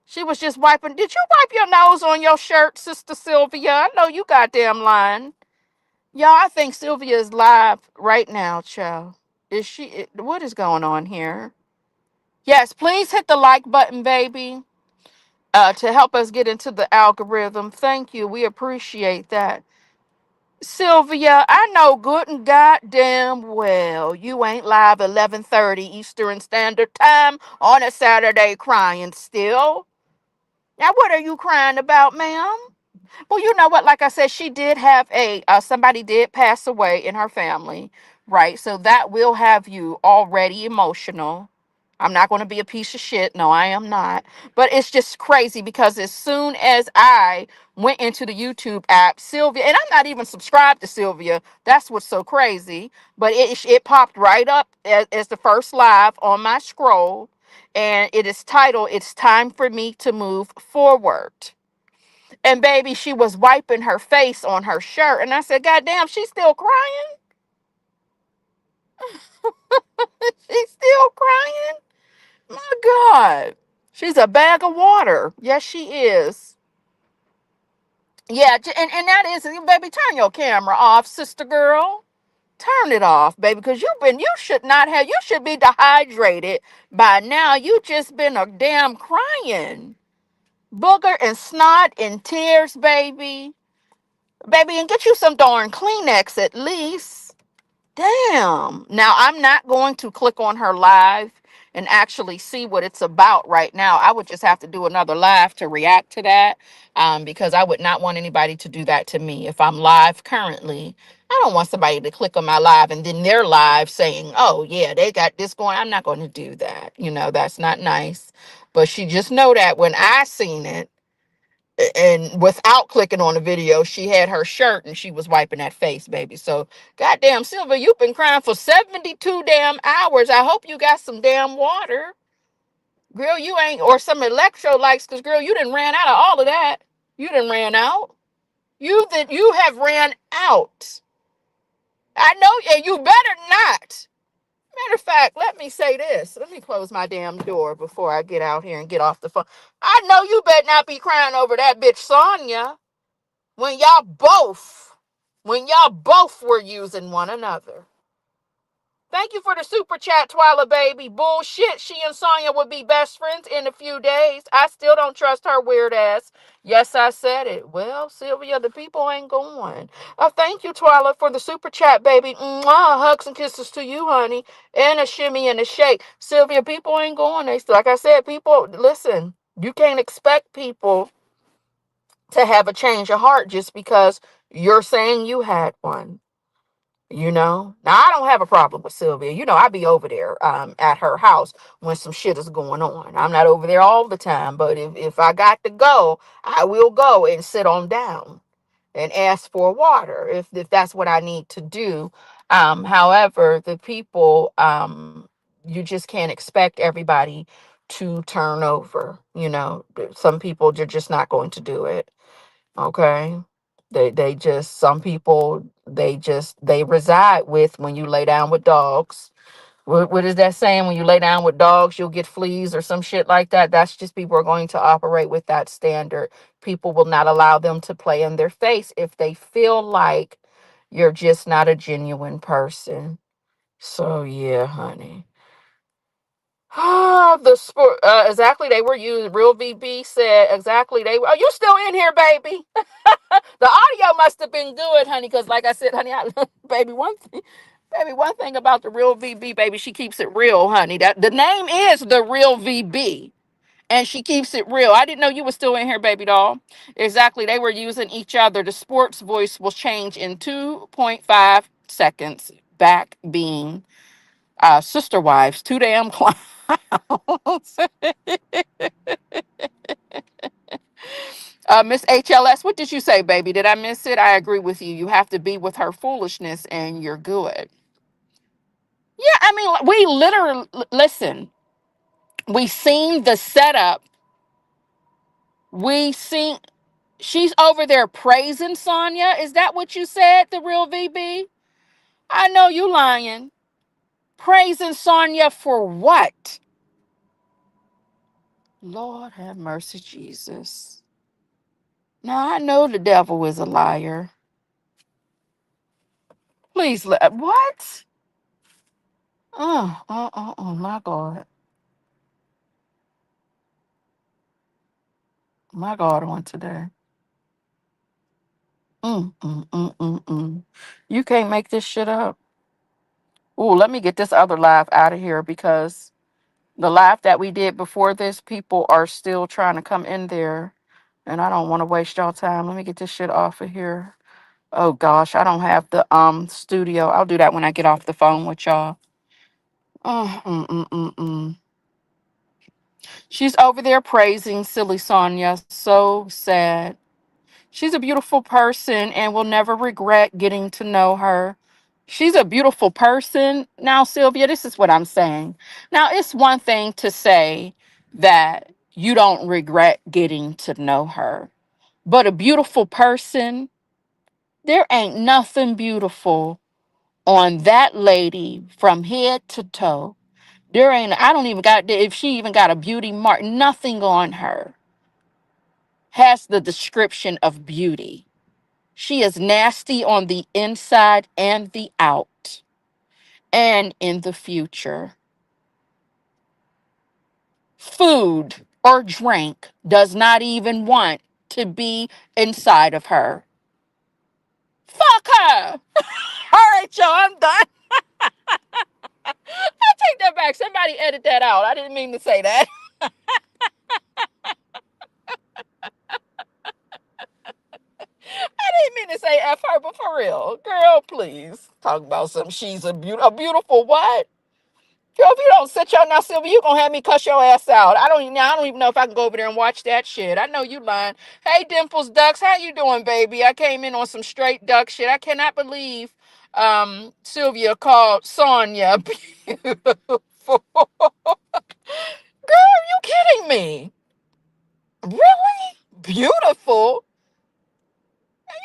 She was just wiping. Did you wipe your nose on your shirt, Sister Sylvia? I know you goddamn lying. Y'all, I think Sylvia is live right now, child. Is she? What is going on here? Yes, please hit the like button, baby, to help us get into the algorithm. Thank you. We appreciate that. Sylvia, I know good and goddamn well you ain't live 11:30 Eastern Standard Time on a Saturday crying still. Now, what are you crying about, ma'am? Well, you know what? Like I said, she did have somebody did pass away in her family, right? So that will have you already emotional. I'm not going to be a piece of shit. No, I am not. But it's just crazy because as soon as I went into the YouTube app, Sylvia, and I'm not even subscribed to Sylvia. That's what's so crazy. But it popped right up as the first live on my scroll. And it is titled, "It's Time for Me to Move Forward." And baby, she was wiping her face on her shirt. And I said, God damn, she's still crying? She's still crying? My God. She's a bag of water. Yes, she is. Yeah, and that is, baby, turn your camera off, sister girl. Turn it off, baby, because you should not have, you should be dehydrated by now. You just been a damn crying. Booger and snot and tears, baby. Baby, and get you some darn Kleenex at least. Damn. Now, I'm not going to click on her live and actually see what it's about right now. I would just have to do another live to react to that, because I would not want anybody to do that to me. If I'm live currently, I don't want somebody to click on my live and then they're live saying, oh, yeah, they got this going. I'm not going to do that. That's not nice. But she just know that when I seen it, and without clicking on the video, she had her shirt and she was wiping that face, baby. So, goddamn, Sylvia, you've been crying for 72 damn hours. I hope you got some damn water. Girl, you ain't, or some electrolytes, because, girl, you done ran out of all of that. You done ran out. You have ran out. I know, and you better not. Matter of fact, let me say this. Let me close my damn door before I get out here and get off the phone. I know you better not be crying over that bitch Sonia. when y'all both, when y'all both were using one another. Thank you for the super chat, Twyla baby. Bullshit. She and Sonya would be best friends in a few days. I still don't trust her weird ass. Yes, I said it. Well, Sylvia, the people ain't going. Thank you, Twyla, for the super chat, baby. Mwah, hugs and kisses to you, honey. And a shimmy and a shake. Sylvia, people ain't going. Like I said, people, listen, you can't expect people to have a change of heart just because you're saying you had one. Now I don't have a problem with Sylvia. I be over there at her house when some shit is going on. I'm not over there all the time, but if I got to go, I will go and sit on down and ask for water if that's what I need to do. However, the people, you just can't expect everybody to turn over. Some people, you're just not going to do it. Okay. They just, some people, they reside with, when you lay down with dogs. What is that saying? When you lay down with dogs, you'll get fleas or some shit like that. That's just, people are going to operate with that standard. People will not allow them to play in their face if they feel like you're just not a genuine person. So yeah, honey. The sport, exactly. They were used. Real VB said exactly. Are you still in here, baby? The audio must have been good, honey, because like I said, honey, baby, one thing about the Real VB, baby, she keeps it real, honey. That the name is the Real VB, and she keeps it real. I didn't know you were still in here, baby doll. Exactly, they were using each other. The sports voice will change in 2.5 seconds. Back being sister wives, too damn clowns. Miss HLS, what did you say, baby? Did I miss it? I agree with you. You have to be with her foolishness and you're good. Yeah, I mean, we literally, listen, we seen the setup. We seen, she's over there praising Sonia. Is that what you said, the real VB? I know you lying. Praising Sonia for what? Lord have mercy, Jesus. Now I know the devil is a liar. Please let what? My God. My God on today. Mm. You can't make this shit up. Ooh, let me get this other live out of here because the live that we did before this, people are still trying to come in there. And I don't want to waste y'all time. Let me get this shit off of here. Oh gosh, I don't have the studio. I'll do that when I get off the phone with y'all. Mm. She's over there praising silly Sonia. So sad. She's a beautiful person and will never regret getting to know her. She's a beautiful person. Now, Sylvia, this is what I'm saying. Now, it's one thing to say that you don't regret getting to know her, but a beautiful person, there ain't nothing beautiful on that lady from head to toe. There ain't, I don't even got, if she even got a beauty mark, nothing on her has the description of beauty. She is nasty on the inside and the out, and in the future. Food or drink does not even want to be inside of her. Fuck her. All right, y'all, I'm done. I take that back. Somebody edit that out. I didn't mean to say that. I didn't mean to say F her, but for real. Girl, please. Talk about some she's a beautiful what? Girl, if you don't sit your now, Sylvia, you gonna have me cuss your ass out. I don't even know if I can go over there and watch that shit. I know you lying. Hey, Dimples Ducks, how you doing, baby? I came in on some straight duck shit. I cannot believe Sylvia called Sonia beautiful. Girl, are you kidding me? Really? Beautiful?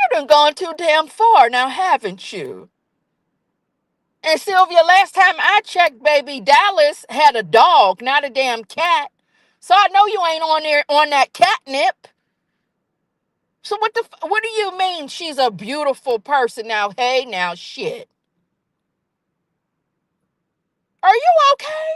You done gone too damn far now, haven't you? And Sylvia, last time I checked, baby, Dallas had a dog, not a damn cat. So I know you ain't on there on that catnip. So what do you mean she's a beautiful person now? Hey, now shit. Are you okay?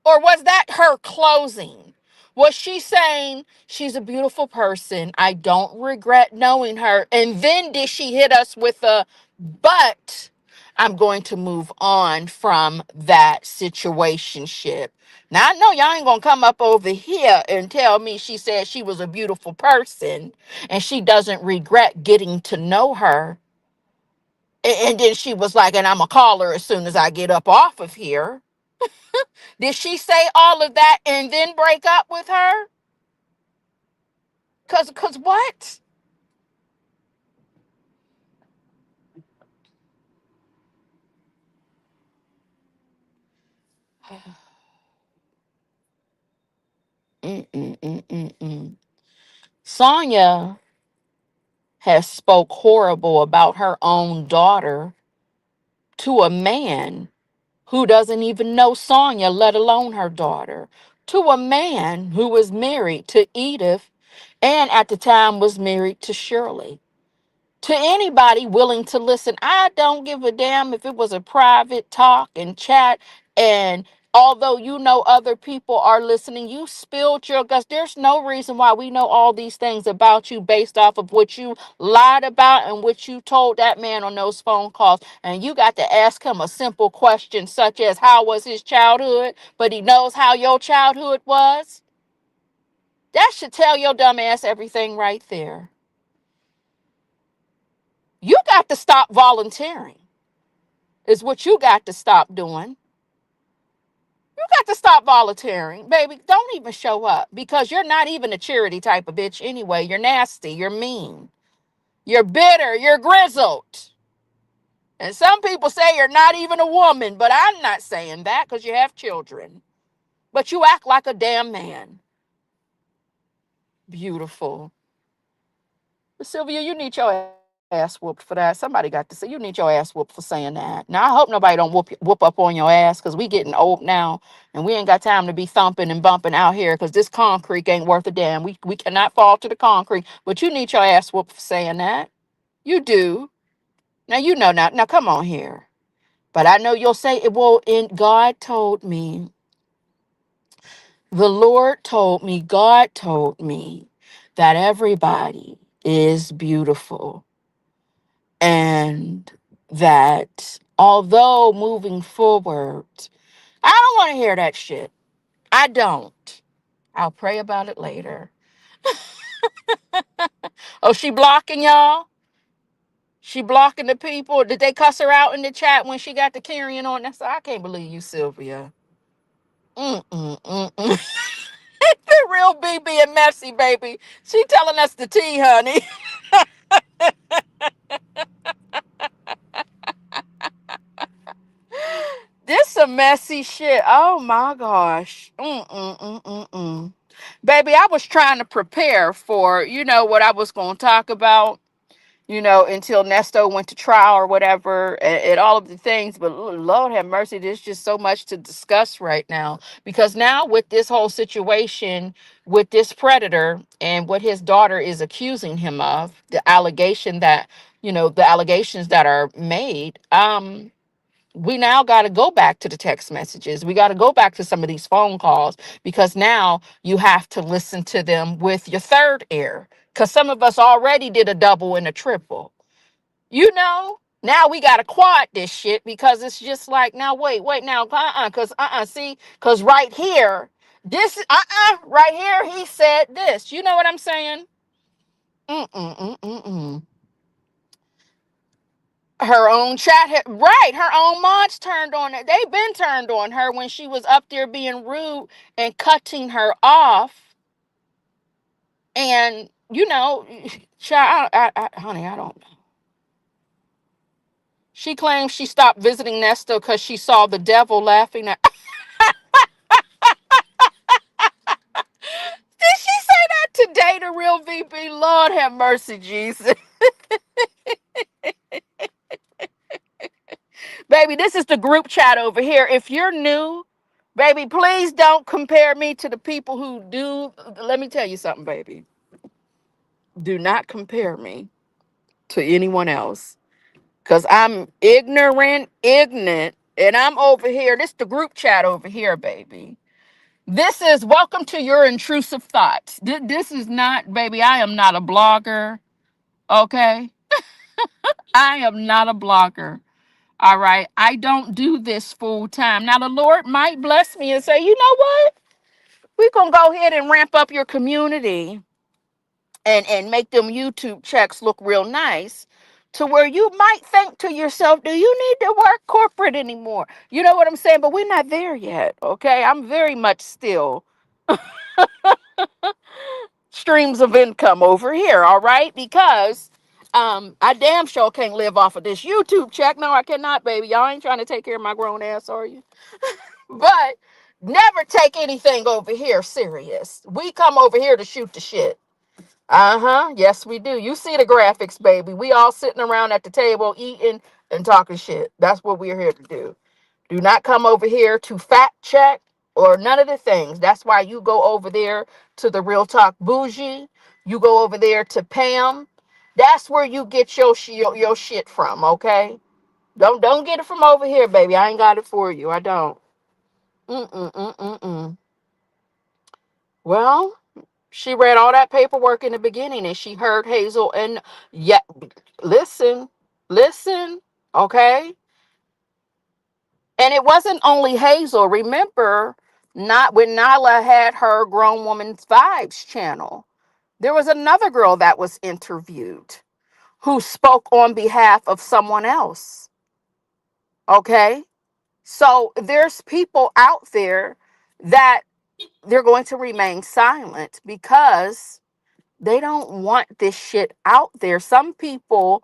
Or was that her closing? Was she saying she's a beautiful person? I don't regret knowing her. And then did she hit us with a but I'm going to move on from that situationship. Now I know y'all ain't gonna come up over here and tell me she said she was a beautiful person and she doesn't regret getting to know her. And then she was like, and I'm gonna call her as soon as I get up off of here. Did she say all of that and then break up with her? Cause what? Mm. Sonia has spoke horrible about her own daughter to a man who doesn't even know Sonia, let alone her daughter, to a man who was married to Edith and at the time was married to Shirley. To anybody willing to listen, I don't give a damn if it was a private talk and chat. And although you know other people are listening, you spilled your guts. There's no reason why we know all these things about you based off of what you lied about and what you told that man on those phone calls. And you got to ask him a simple question, such as, how was his childhood? But he knows how your childhood was. That should tell your dumb ass everything right there. You got to stop volunteering, is what you got to stop doing. You got to stop volunteering, baby. Don't even show up because you're not even a charity type of bitch anyway. You're nasty. You're mean. You're bitter. You're grizzled. And some people say you're not even a woman, but I'm not saying that because you have children. But you act like a damn man. Beautiful. But Sylvia, you need your ass whooped for that. Somebody got to say you need your ass whooped for saying that. Now I hope nobody don't whoop up on your ass because we getting old now and we ain't got time to be thumping and bumping out here because this concrete ain't worth a damn. We cannot fall to the concrete. But you need your ass whooped for saying that. You do. Now you know now. Now come on here. But I know you'll say it. Well, in God told me, the Lord told me, God told me that everybody is beautiful. And that although moving forward, I don't want to hear that shit. I don't. I'll pray about it later. Oh, she blocking y'all? She blocking the people? Did they cuss her out in the chat when she got the carrying on? That's I can't believe you, Sylvia. The real BB and messy, baby. She telling us the tea, honey. This some messy shit. Oh my gosh. Baby, I was trying to prepare for, what I was going to talk about, until Nesto went to trial or whatever and all of the things. But Lord have mercy, there's just so much to discuss right now. Because now with this whole situation with this predator and what his daughter is accusing him of, the allegations that are made, we now got to go back to the text messages. We got to go back to some of these phone calls because now you have to listen to them with your third ear. Because some of us already did a double and a triple. Now we got to quad this shit because it's just like, now, wait, now, see, because right here, right here, he said this. You know what I'm saying? Mm-mm-mm-mm-mm. Her own right, her own mods turned on it. They been turned on her when she was up there being rude and cutting her off. And child, honey, I don't know. She claims she stopped visiting Nesto because she saw the devil laughing at. Did she say that today, the real VP? Lord have mercy, Jesus. Baby, this is the group chat over here. If you're new, baby, please don't compare me to the people who do. Let me tell you something, baby. Do not compare me to anyone else. Because I'm ignorant, and I'm over here. This is the group chat over here, baby. This is welcome to your intrusive thoughts. This is not, baby, I am not a blogger, okay? I am not a blogger. All right. I don't do this full time. Now, the Lord might bless me and say, you know what? We're going to go ahead and ramp up your community and make them YouTube checks look real nice to where you might think to yourself, do you need to work corporate anymore? You know what I'm saying? But we're not there yet. Okay. I'm very much still streams of income over here. All right. Because I damn sure can't live off of this YouTube check. No, I cannot, baby. Y'all ain't trying to take care of my grown ass, are you? But never take anything over here serious. We come over here to shoot the shit. Uh-huh. Yes, we do. You see the graphics, baby. We all sitting around at the table eating and talking shit. That's what we're here to do. Do not come over here to fact check or none of the things. That's why you go over there to the Real Talk Bougie. You go over there to Pam. That's where you get your shit from, okay? Don't get it from over here, baby. I ain't got it for you. I don't. Mm-mm-mm-mm-mm. Well, she read all that paperwork in the beginning and she heard Hazel and yeah, listen, listen, okay? And it wasn't only Hazel. Remember, not when Nyla had her Grown Woman's Vibes channel. There was another girl that was interviewed who spoke on behalf of someone else. Okay? So there's people out there that they're going to remain silent because they don't want this shit out there. Some people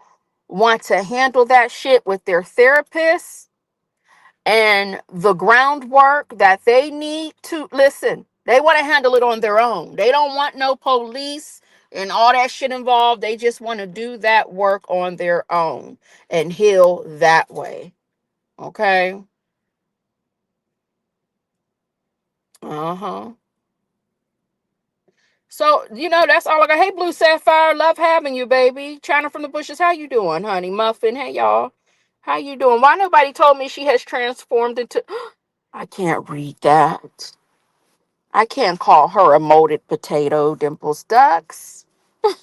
want to handle that shit with their therapists and the groundwork that they need to listen. They want to handle it on their own. They don't want no police and all that shit involved. They just want to do that work on their own and heal that way. Okay? Uh-huh. So, that's all I got. Hey, Blue Sapphire, love having you, baby. China from the bushes, how you doing, honey? Muffin, hey, y'all. How you doing? Why nobody told me she has transformed into... I can't read that. I can't call her a molded potato, Dimples Ducks. I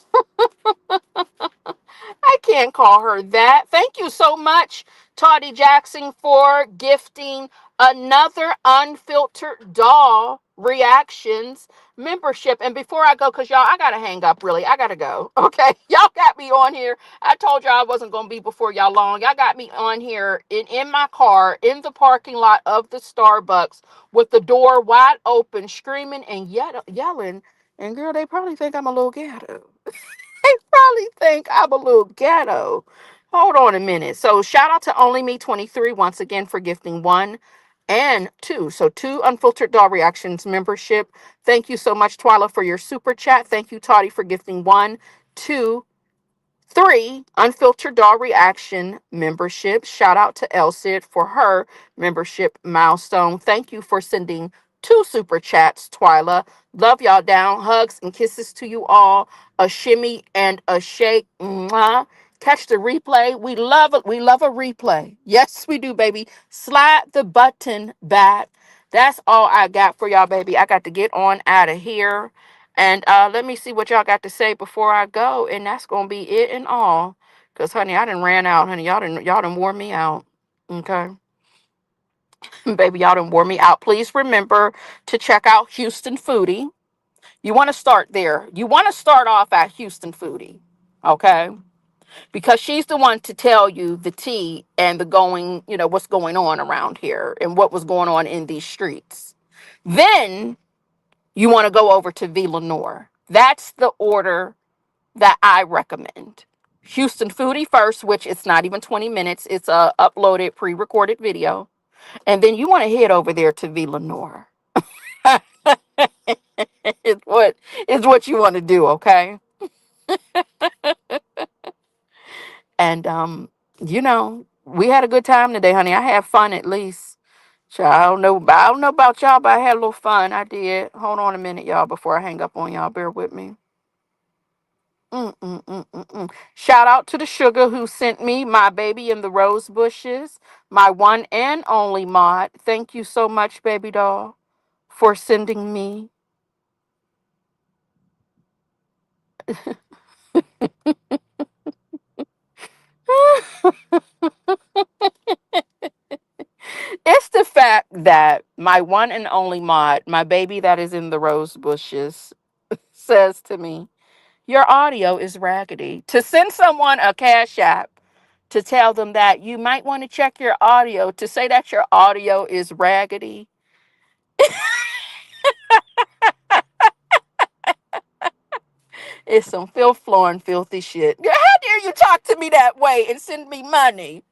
can't call her that. Thank you so much, Toddy Jackson, for gifting another unfiltered doll reactions membership. And before I go, because y'all, I gotta hang up really. I gotta go. Okay. Y'all got me on here. I told y'all I wasn't gonna be before y'all long. Y'all got me on here in my car in the parking lot of the Starbucks with the door wide open, screaming and yelling. And girl, they probably think I'm a little ghetto. They probably think I'm a little ghetto. Hold on a minute. So shout out to Only Me 23 once again for gifting one and two. So two unfiltered doll reactions membership. Thank you so much, Twyla, for your super chat. Thank you, Toddy, for gifting one, two, three unfiltered doll reaction membership. Shout out to Elsid for her membership milestone. Thank you for sending two super chats, Twyla. Love y'all down. Hugs and kisses to you all. A shimmy and a shake. Mwah. Catch the replay. We love it. We love a replay. Yes, we do, baby. Slide the button back. That's all I got for y'all, baby. I got to get on out of here. And let me see what y'all got to say before I go. And that's gonna be it and all. Cause honey, I done ran out, honey. Y'all done wore me out. Okay. Baby, y'all done wore me out. Please remember to check out Houston Foodie. You want to start there. You want to start off at Houston Foodie. Okay. Because she's the one to tell you the tea and the going, what's going on around here and what was going on in these streets. Then you want to go over to V. Lenor. That's the order that I recommend. Houston Foodie first, which it's not even 20 minutes. It's a uploaded, pre-recorded video. And then you want to head over there to V. Lenor. It's what you want to do, okay? And we had a good time today, honey. I had fun at least. So I don't know about y'all, but I had a little fun. I did. Hold on a minute, y'all, before I hang up on y'all. Bear with me. Shout out to the sugar who sent me my baby in the rose bushes, my one and only mod. Thank you so much, baby doll, for sending me. It's the fact that my one and only mod, my baby that is in the rose bushes, says to me, your audio is raggedy. To send someone a cash app to tell them that you might want to check your audio, to say that your audio is raggedy. It's some filth flooring, filthy shit. How dare you talk to me that way and send me money?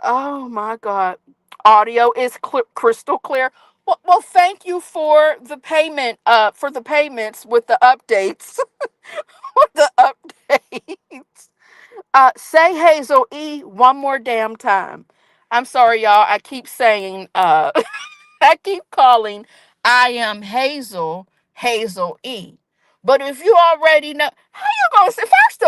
Oh my God. Audio is crystal clear. Well, thank you for the payment, for the payments with the updates. With the updates. Say Hazel E one more damn time. I'm sorry, y'all. I keep saying, I keep calling I am Hazel E. But if you already know, how you gonna say, first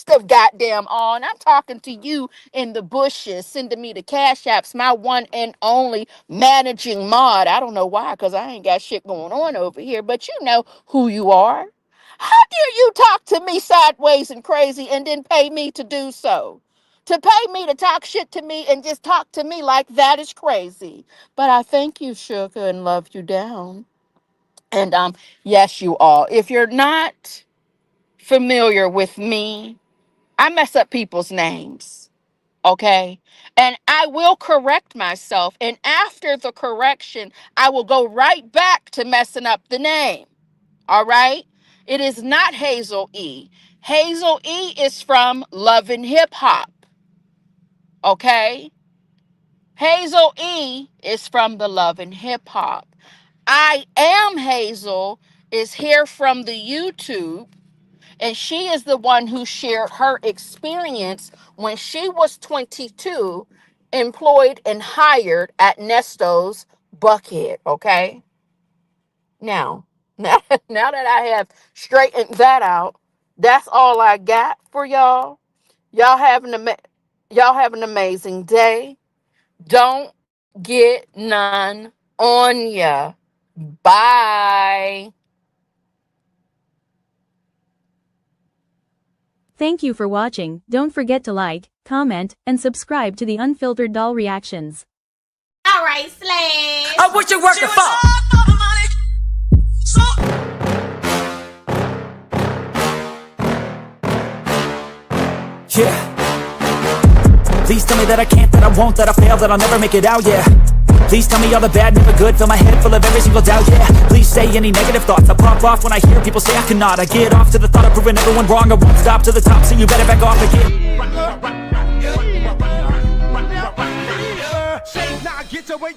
of goddamn all, and I'm talking to you in the bushes, sending me the cash apps, my one and only managing mod. I don't know why, because I ain't got shit going on over here, but you know who you are. How dare you talk to me sideways and crazy and then pay me to do so? To pay me to talk shit to me and just talk to me like that is crazy. But I thank you, sugar, and love you down. And yes, you all. If you're not familiar with me, I mess up people's names. Okay. And I will correct myself. And after the correction, I will go right back to messing up the name. All right. It is not Hazel E. Hazel E is from Love and Hip Hop. Okay. Hazel E is from the Love and Hip Hop. I Am Hazel is here from the YouTube. And she is the one who shared her experience when she was 22, employed and hired at Nesto's Buckhead. Okay. Now, now that I have straightened that out, that's all I got for y'all. Y'all have y'all have an amazing day. Don't get none on ya. Bye. Thank you for watching. Don't forget to like, comment, and subscribe to the Unfiltered Doll Reactions. Alright, Slash. Oh, what you working for? Yeah. Please tell me that I can't, that I won't, that I fail, that I'll never make it out, yeah. Please tell me all the bad, never good, fill my head full of every single doubt, yeah. Please say any negative thoughts, I pop off when I hear people say I cannot. I get off to the thought of proving everyone wrong, I won't stop to the top, so you better back off again. Get away,